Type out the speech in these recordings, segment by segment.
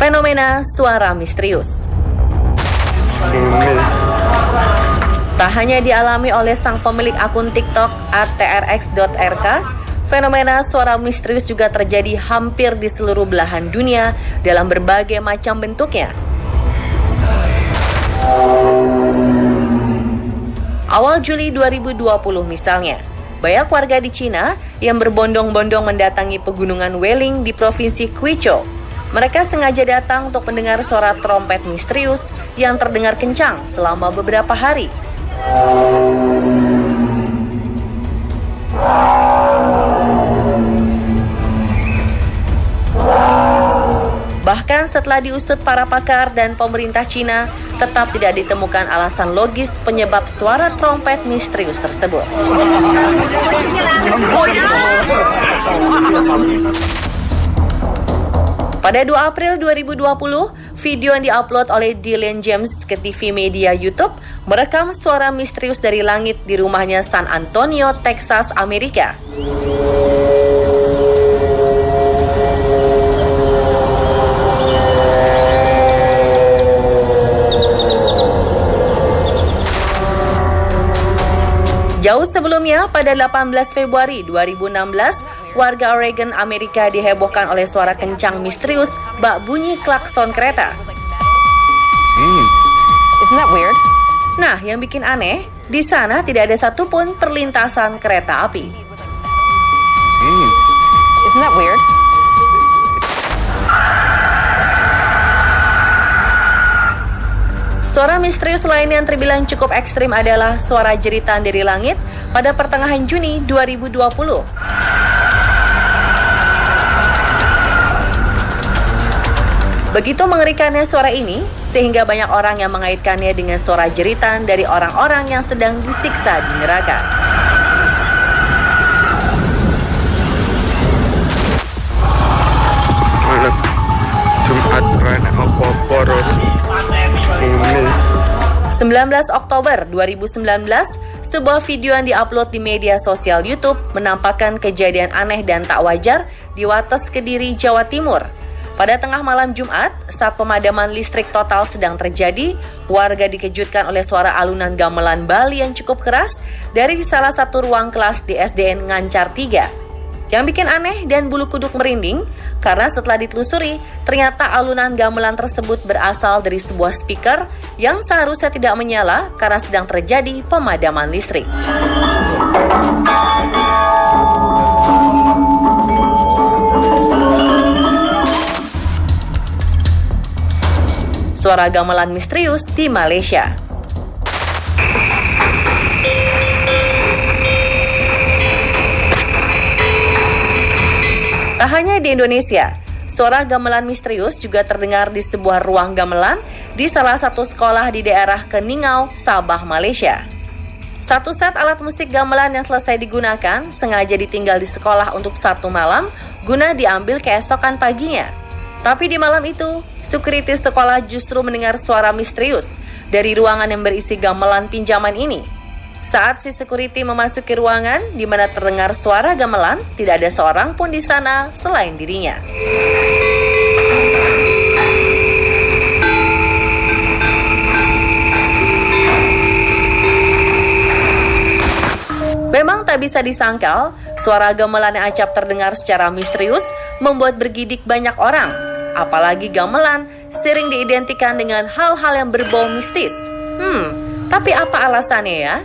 Fenomena suara misterius. Tak hanya dialami oleh sang pemilik akun TikTok @trx.rk, fenomena suara misterius juga terjadi hampir di seluruh belahan dunia dalam berbagai macam bentuknya. Awal Juli 2020 misalnya, banyak warga di Cina yang berbondong-bondong mendatangi pegunungan Weling di Provinsi Guizhou. Mereka sengaja datang untuk mendengar suara trompet misterius yang terdengar kencang selama beberapa hari. Bahkan setelah diusut para pakar dan pemerintah Cina, tetap tidak ditemukan alasan logis penyebab suara trompet misterius tersebut. Pada 2 April 2020, video yang diupload oleh Dylan James ke TV media YouTube merekam suara misterius dari langit di rumahnya San Antonio, Texas, Amerika. Jauh sebelumnya, pada 18 Februari 2016, warga Oregon, Amerika dihebohkan oleh suara kencang misterius bak bunyi klakson kereta. Isn't that weird? Nah, yang bikin aneh, di sana tidak ada satupun perlintasan kereta api. Isn't that weird? Suara misterius lain yang terbilang cukup ekstrim adalah suara jeritan dari langit pada pertengahan Juni 2020. Begitu mengerikannya suara ini, sehingga banyak orang yang mengaitkannya dengan suara jeritan dari orang-orang yang sedang disiksa di neraka. Jumat rana apa-apa 19 Oktober 2019, sebuah video yang diupload di media sosial YouTube menampakkan kejadian aneh dan tak wajar di Wates, Kediri, Jawa Timur. Pada tengah malam Jumat, saat pemadaman listrik total sedang terjadi, warga dikejutkan oleh suara alunan gamelan Bali yang cukup keras dari salah satu ruang kelas di SDN Ngancar 3. Yang bikin aneh dan bulu kuduk merinding, karena setelah ditelusuri, ternyata alunan gamelan tersebut berasal dari sebuah speaker yang seharusnya tidak menyala karena sedang terjadi pemadaman listrik. Suara gamelan misterius di Malaysia. Tak hanya di Indonesia, suara gamelan misterius juga terdengar di sebuah ruang gamelan di salah satu sekolah di daerah Keningau, Sabah, Malaysia. Satu set alat musik gamelan yang selesai digunakan sengaja ditinggal di sekolah untuk 1 malam guna diambil keesokan paginya. Tapi di malam itu, security sekolah justru mendengar suara misterius dari ruangan yang berisi gamelan pinjaman ini. Saat si security memasuki ruangan di mana terdengar suara gamelan, tidak ada seorang pun di sana selain dirinya. Memang tak bisa disangkal, suara gamelan yang acap terdengar secara misterius membuat bergidik banyak orang. Apalagi gamelan sering diidentikan dengan hal-hal yang berbau mistis. Tapi apa alasannya ya?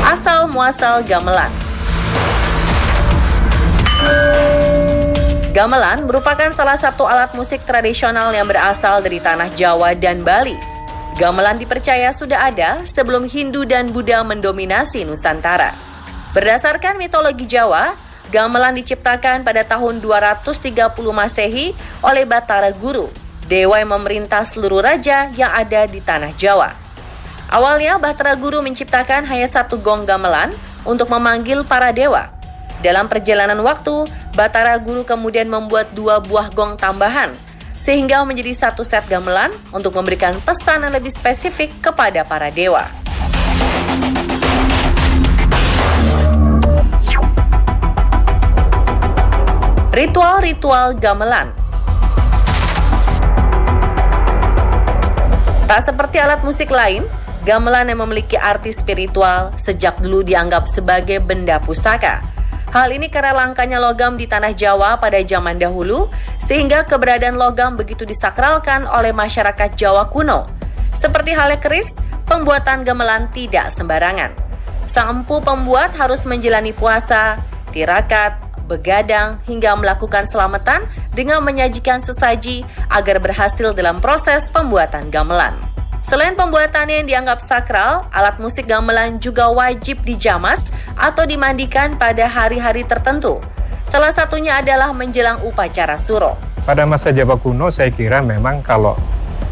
Asal muasal gamelan. Gamelan merupakan salah satu alat musik tradisional yang berasal dari tanah Jawa dan Bali. Gamelan dipercaya sudah ada sebelum Hindu dan Buddha mendominasi Nusantara. Berdasarkan mitologi Jawa, gamelan diciptakan pada tahun 230 Masehi oleh Batara Guru, dewa yang memerintah seluruh raja yang ada di tanah Jawa. Awalnya Batara Guru menciptakan hanya 1 gong gamelan untuk memanggil para dewa. Dalam perjalanan waktu, Batara Guru kemudian membuat 2 buah gong tambahan, sehingga menjadi 1 set gamelan untuk memberikan pesan yang lebih spesifik kepada para dewa. Ritual-ritual gamelan. Tak seperti alat musik lain, gamelan yang memiliki arti spiritual sejak dulu dianggap sebagai benda pusaka. Hal ini karena langkanya logam di tanah Jawa pada zaman dahulu, sehingga keberadaan logam begitu disakralkan oleh masyarakat Jawa kuno. Seperti halnya keris, pembuatan gamelan tidak sembarangan. Sang empu pembuat harus menjalani puasa, tirakat, begadang, hingga melakukan selamatan dengan menyajikan sesaji agar berhasil dalam proses pembuatan gamelan. Selain pembuatannya yang dianggap sakral, alat musik gamelan juga wajib dijamas atau dimandikan pada hari-hari tertentu. Salah satunya adalah menjelang upacara suro. Pada masa Jawa kuno saya kira memang kalau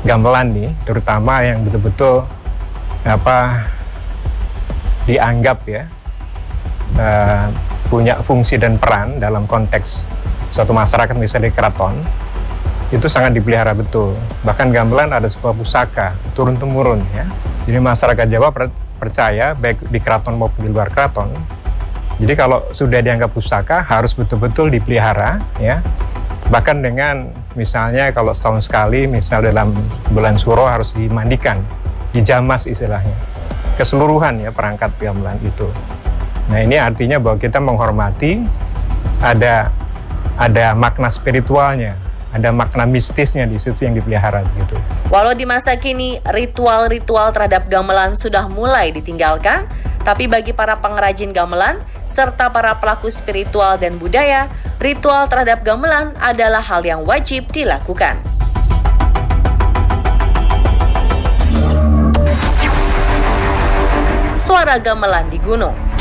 gamelan nih, terutama yang betul-betul dianggap ya punya fungsi dan peran dalam konteks suatu masyarakat, misalnya keraton, itu sangat dipelihara betul. Bahkan gamelan ada sebuah pusaka turun-temurun ya. Jadi masyarakat Jawa percaya baik di keraton maupun di luar keraton. Jadi kalau sudah dianggap pusaka harus betul-betul dipelihara ya. Bahkan dengan misalnya kalau setahun sekali, misal dalam bulan Suro harus dimandikan, dijamas istilahnya. Keseluruhan ya perangkat gamelan itu. Nah ini artinya bahwa kita menghormati, ada makna spiritualnya, ada makna mistisnya di situ yang dipelihara gitu. Walau di masa kini ritual-ritual terhadap gamelan sudah mulai ditinggalkan, tapi bagi para pengrajin gamelan serta para pelaku spiritual dan budaya, ritual terhadap gamelan adalah hal yang wajib dilakukan. Suara gamelan di gunung.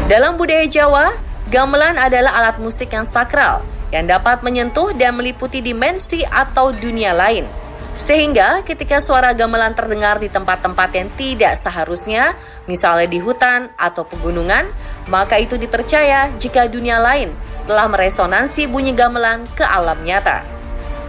Dalam budaya Jawa, gamelan adalah alat musik yang sakral yang dapat menyentuh dan meliputi dimensi atau dunia lain. Sehingga ketika suara gamelan terdengar di tempat-tempat yang tidak seharusnya, misalnya di hutan atau pegunungan, maka itu dipercaya jika dunia lain telah meresonansi bunyi gamelan ke alam nyata.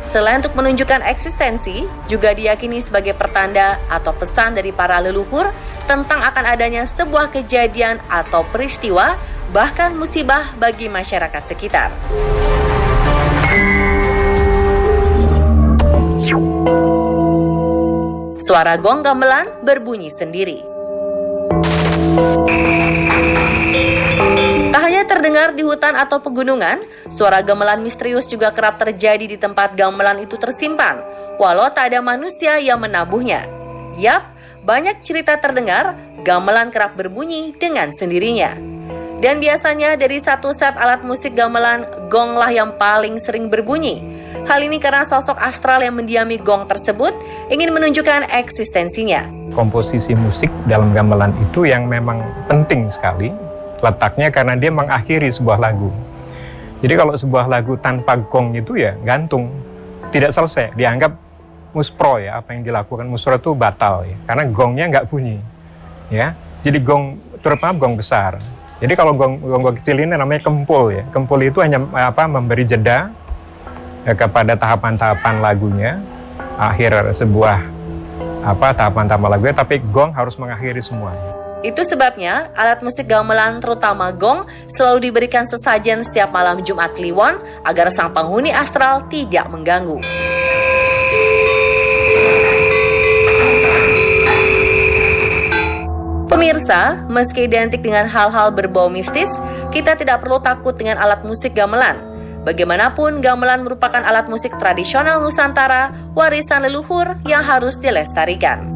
Selain untuk menunjukkan eksistensi, juga diyakini sebagai pertanda atau pesan dari para leluhur tentang akan adanya sebuah kejadian atau peristiwa, bahkan musibah bagi masyarakat sekitar. Suara gong gamelan berbunyi sendiri. Tak hanya terdengar di hutan atau pegunungan, suara gamelan misterius juga kerap terjadi di tempat gamelan itu tersimpan, walau tak ada manusia yang menabuhnya. Yap, banyak cerita terdengar, gamelan kerap berbunyi dengan sendirinya. Dan biasanya dari satu set alat musik gamelan, gonglah yang paling sering berbunyi. Hal ini karena sosok astral yang mendiami gong tersebut ingin menunjukkan eksistensinya. Komposisi musik dalam gamelan itu yang memang penting sekali letaknya karena dia mengakhiri sebuah lagu. Jadi kalau sebuah lagu tanpa gong itu ya gantung, tidak selesai, dianggap muspro ya, apa yang dilakukan muspro itu batal ya, karena gongnya nggak bunyi ya. Jadi gong, terutama gong besar. Jadi kalau gong kecil ini namanya kempul ya. Kempul itu hanya memberi jeda ya, kepada tahapan-tahapan lagunya, akhir sebuah tahapan-tahapan lagunya, tapi gong harus mengakhiri semua. Itu sebabnya alat musik gamelan terutama gong selalu diberikan sesajen setiap malam Jumat Kliwon agar sang penghuni astral tidak mengganggu. Pemirsa, meski identik dengan hal-hal berbau mistis, kita tidak perlu takut dengan alat musik gamelan. Bagaimanapun, gamelan merupakan alat musik tradisional Nusantara, warisan leluhur yang harus dilestarikan.